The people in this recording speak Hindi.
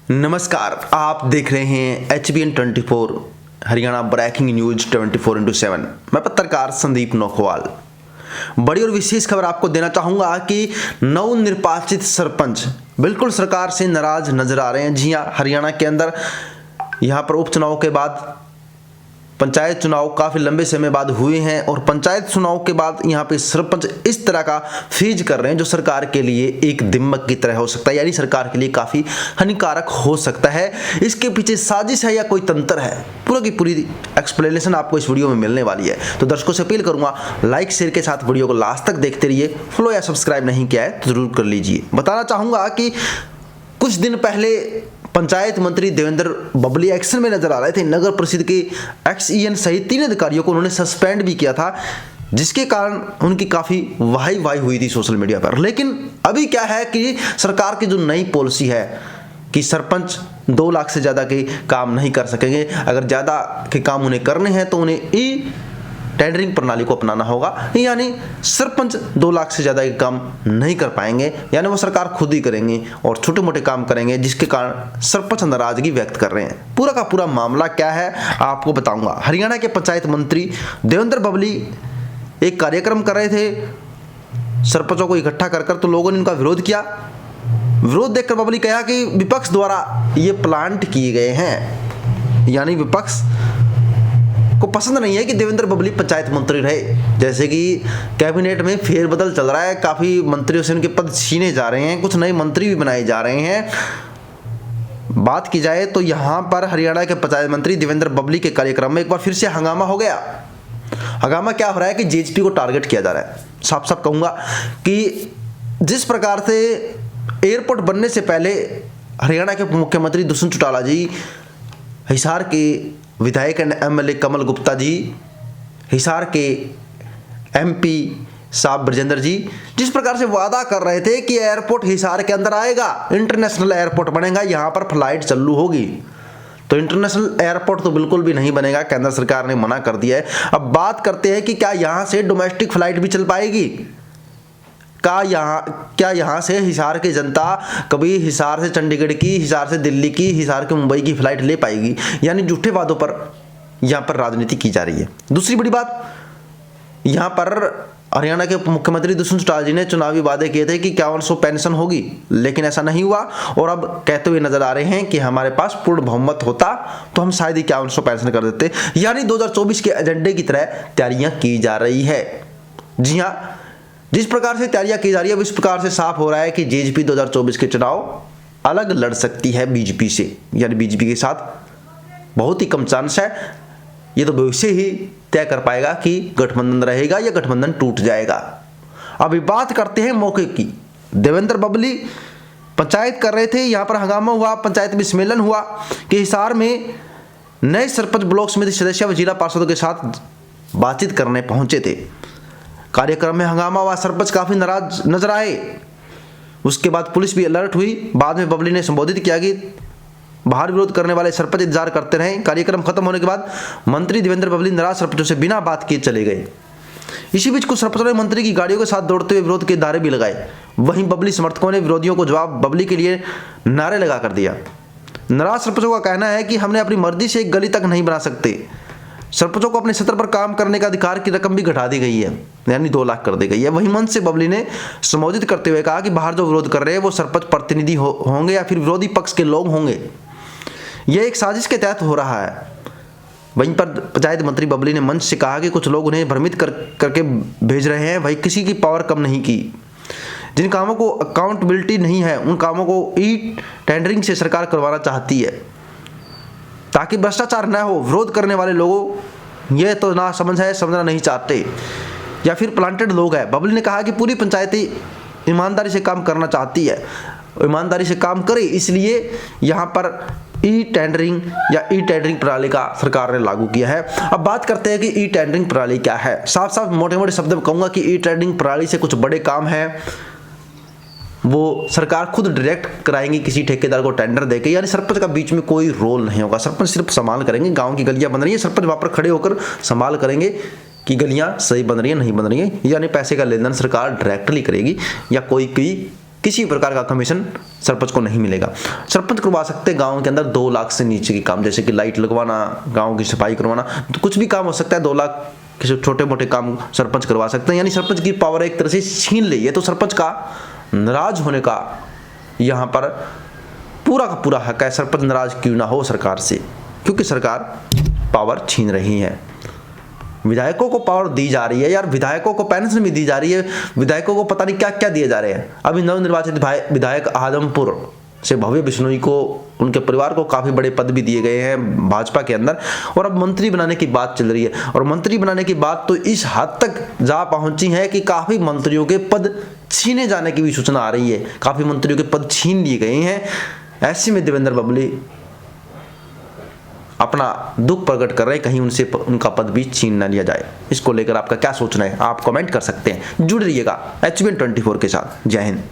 नमस्कार, आप देख रहे हैं HBN 24 हरियाणा ब्रेकिंग न्यूज 24/7। मैं पत्रकार संदीप नौखवाल। बड़ी और विशेष खबर आपको देना चाहूंगा कि नवनिर्वाचित सरपंच बिल्कुल सरकार से नाराज नजर आ रहे हैं। जी हां, हरियाणा के अंदर यहां पर उपचुनाव के बाद पंचायत चुनाव काफी लंबे समय बाद हुए हैं और पंचायत चुनाव के बाद यहां पे सरपंच इस तरह का फीज कर रहे हैं जो सरकार के लिए एक दिम्मक की तरह हो सकता है, यानी सरकार के लिए काफी हानिकारक हो सकता है। इसके पीछे साजिश है या कोई तंत्र है, पूरा की पूरी एक्सप्लेनेशन आपको इस वीडियो में मिलने वाली है। तो दर्शकों से अपील करूंगा, लाइक शेयर के साथ वीडियो को लास्ट तक देखते रहिए। फॉलो या सब्सक्राइब नहीं किया है तो जरूर कर लीजिए। बताना चाहूंगा कि कुछ दिन पहले पंचायत मंत्री देवेंद्र बबली एक्शन में नजर आ रहे थे। नगर परिषद के एक्स-ईएन सहित 3 अधिकारियों को उन्होंने सस्पेंड भी किया था, जिसके कारण उनकी काफी वाही हुई थी सोशल मीडिया पर। लेकिन अभी क्या है कि सरकार की जो नई पॉलिसी है कि सरपंच 2 लाख से ज्यादा के काम नहीं कर सकेंगे। अगर ज्यादा के काम उन्हें करने हैं तो उन्हें ई टेंडरिंग प्रणाली को अपनाना होगा, यानी सरपंच 2 लाख से ज्यादा के काम नहीं कर पाएंगे, यानी वो सरकार खुद ही करेंगे और छोटे मोटे काम करेंगे, जिसके कारण सरपंच नाराजगी व्यक्त कर रहे हैं। पूरा का पूरा मामला क्या है आपको बताऊंगा। हरियाणा के पंचायत मंत्री देवेंद्र बबली एक कार्यक्रम कर रहे थे सरपंचों को इकट्ठा कर, तो लोगों ने उनका विरोध किया। विरोध देखकर बबली कहा कि विपक्ष द्वारा ये प्लांट किए गए हैं, यानी विपक्ष को पसंद नहीं है कि देवेंद्र बबली पंचायत मंत्री रहे। जैसे कि कैबिनेट में फेरबदल चल रहा है, काफी मंत्रियों से उनके पद छीने जा रहे हैं, कुछ नए मंत्री भी बनाए जा रहे हैं। बात की जाए तो यहां पर हरियाणा के पंचायत मंत्री देवेंद्र बबली के कार्यक्रम में एक बार फिर से हंगामा हो गया। हंगामा क्या हो रहा है कि जेएचपी को टारगेट किया जा रहा है। साफ साफ कहूंगा कि जिस प्रकार से एयरपोर्ट बनने से पहले हरियाणा के मुख्यमंत्री दुष्यंत चौटाला जी, हिसार के विधायक एंड एमएलए कमल गुप्ता जी, हिसार के एमपी साहब ब्रजेंद्र जी, जिस प्रकार से वादा कर रहे थे कि एयरपोर्ट हिसार के अंदर आएगा, इंटरनेशनल एयरपोर्ट बनेगा, यहां पर फ्लाइट चालू होगी, तो इंटरनेशनल एयरपोर्ट तो बिल्कुल भी नहीं बनेगा, केंद्र सरकार ने मना कर दिया है। अब बात करते हैं कि क्या यहां से डोमेस्टिक फ्लाइट भी चल पाएगी? क्या यहाँ से हिसार की जनता कभी हिसार से चंडीगढ़ की, हिसार से दिल्ली की, हिसार के मुंबई की फ्लाइट ले पाएगी? यानी झूठे वादों पर यहाँ पर राजनीति की जा रही है। दूसरी बड़ी बात, यहाँ पर हरियाणा के मुख्यमंत्री दुष्यंत चौटाला जी ने चुनावी वादे किए थे कि 5100 पेंशन होगी, लेकिन ऐसा नहीं हुआ और अब कहते हुए नजर आ रहे हैं कि हमारे पास पूर्ण बहुमत होता तो हम शायद ही 5100 पेंशन कर देते। यानी 2024 के एजेंडे की तरह तैयारियां की जा रही है। जी हाँ, जिस प्रकार से तैयारियां की जा रही है उस प्रकार से साफ हो रहा है कि जेजेपी 2024 के चुनाव अलग लड़ सकती है बीजेपी से, यानी बीजेपी के साथ बहुत ही कम चांस है। ये तो भविष्य ही तय कर पाएगा कि गठबंधन रहेगा या गठबंधन टूट जाएगा। अभी बात करते हैं मौके की। देवेंद्र बबली पंचायत कर रहे थे, यहां पर हंगामा हुआ, पंचायत में सम्मेलन हुआ कि हिसार में नए सरपंच ब्लॉक समिति सदस्य व जिला पार्षदों के साथ बातचीत करने पहुंचे थे। कार्यक्रम में हंगामा हुआ, सरपंच काफी नाराज नजर आए। उसके बाद पुलिस भी अलर्ट हुई। बाद में बबली ने संबोधित किया कि बाहर विरोध करने वाले सरपंच इंतजार करते रहे। कार्यक्रम खत्म होने के बाद मंत्री देवेंद्र बबली नाराज सरपंचों से बिना बात किए चले गए। इसी बीच कुछ सरपंचों ने मंत्री की गाड़ियों के साथ दौड़ते हुए विरोध के नारे भी लगाए। वहीं बबली समर्थकों ने विरोधियों को जवाब बबली के लिए नारे लगा कर दिया। नाराज सरपंचों का कहना है कि हमने अपनी मर्जी से एक गली तक नहीं बना सकते। सरपंचों को अपने सत्र पर काम करने का अधिकार की रकम भी घटा दी गई है, यानी 2 लाख कर दी गई है। वहीं मंच से बबली ने संबोधित करते हुए कहा कि बाहर जो विरोध कर रहे हैं वो सरपंच प्रतिनिधि होंगे या फिर विरोधी पक्ष के लोग होंगे। यह एक साजिश के तहत हो रहा है। वहीं पर पंचायत मंत्री बबली ने मंच से कहा कि कुछ लोग उन्हें भ्रमित करके भेज रहे हैं। वही किसी की पावर कम नहीं की। जिन कामों को अकाउंटेबिलिटी नहीं है उन कामों को ई टेंडरिंग से सरकार करवाना चाहती है ताकि भ्रष्टाचार न हो। विरोध करने वाले लोगों ये तो ना समझ है, समझना नहीं चाहते या फिर प्लांटेड लोग हैं। बबली ने कहा कि पूरी पंचायती ईमानदारी से काम करना चाहती है, ईमानदारी से काम करे, इसलिए यहाँ पर ई टेंडरिंग प्रणाली का सरकार ने लागू किया है। अब बात करते हैं कि ई टेंडरिंग प्रणाली क्या है। साफ साफ मोटे मोटे शब्द में कहूंगा कि ई टेंडरिंग प्रणाली से कुछ बड़े काम है वो सरकार खुद डायरेक्ट कराएंगी किसी ठेकेदार को टेंडर देके, यानी सरपंच का बीच में कोई रोल नहीं होगा। सरपंच सिर्फ संभाल करेंगे। गांव की गलियां बन रही है, सरपंच वहां पर खड़े होकर संभाल करेंगे कि गलियां सही बन रही है नहीं बन रही है, यानी पैसे का लेन देन सरकार डायरेक्टली करेगी या कोई किसी प्रकार का कमीशन सरपंच को नहीं मिलेगा। सरपंच करवा सकते हैं गांव के अंदर 2 लाख से नीचे के काम, जैसे कि लाइट लगवाना, गांव की सफाई करवाना, तो कुछ भी काम हो सकता है। 2 लाख के छोटे मोटे काम सरपंच करवा सकते हैं। यानी सरपंच की पावर एक तरह से छीन ली है। तो सरपंच का नाराज होने का यहाँ पर पूरा का पूरा हक है। सरपंच नाराज क्यों ना हो सरकार से, क्योंकि सरकार पावर छीन रही है। विधायकों को पावर दी जा रही है यार, विधायकों को पेंशन भी दी जा रही है, विधायकों को पता नहीं क्या क्या दिए जा रहे हैं। अभी नवनिर्वाचित विधायक आदमपुर से भव्य बिश्नोई को, उनके परिवार को काफी बड़े पद भी दिए गए हैं भाजपा के अंदर, और अब मंत्री बनाने की बात चल रही है। और मंत्री बनाने की बात तो इस हद तक जा पहुंची है कि काफी मंत्रियों के पद छीने जाने की भी सूचना आ रही है। काफी मंत्रियों के पद छीन लिए गए हैं। ऐसे में देवेंद्र बबली अपना दुख प्रकट कर रहे हैं, कहीं उनसे उनका पद भी छीन न लिया जाए। इसको लेकर आपका क्या सोचना है, आप कमेंट कर सकते हैं। जुड़ रहिएगा HBN 24 के साथ। जय हिंद।